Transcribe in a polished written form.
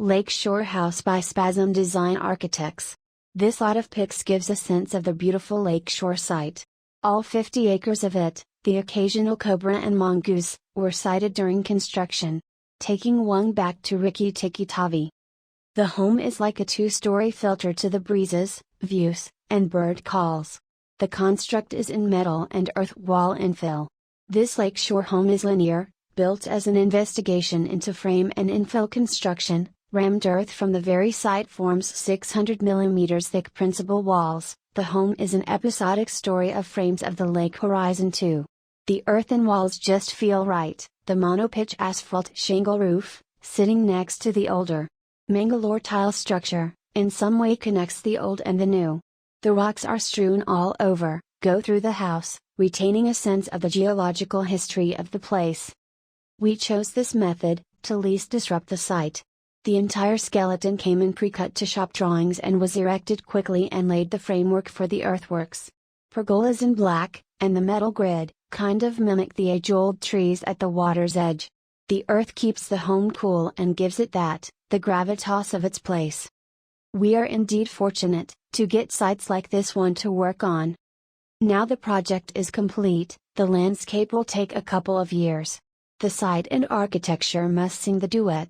Lakeshore House by SPASM Design Architects. This lot of pics gives a sense of the beautiful lakeshore site. All 50 acres of it, the occasional cobra and mongoose, were sighted during construction. Taking one back to Rikki tikki tavi. The home is like a two-story filter to the breezes, views, and bird calls. The construct is in metal and earth wall infill. This lakeshore home is linear, built as an investigation into frame and infill construction. Rammed earth from the very site forms 600 mm thick principal walls. The home is an episodic story of frames of the lake horizon too. The earthen walls just feel right. The monopitch asphalt shingle roof, sitting next to the older Mangalore tile structure, in some way connects the old and the new. The rocks are strewn all over, go through the house, retaining a sense of the geological history of the place. We chose this method, to least disrupt the site. The entire skeleton came in pre-cut to shop drawings and was erected quickly and laid the framework for the earthworks. Pergolas in black, and the metal grid, kind of mimic the age-old trees at the water's edge. The earth keeps the home cool and gives it the gravitas of its place. We are indeed fortunate, to get sites like this one to work on. Now the project is complete, the landscape will take a couple of years. The site and architecture must sing the duet.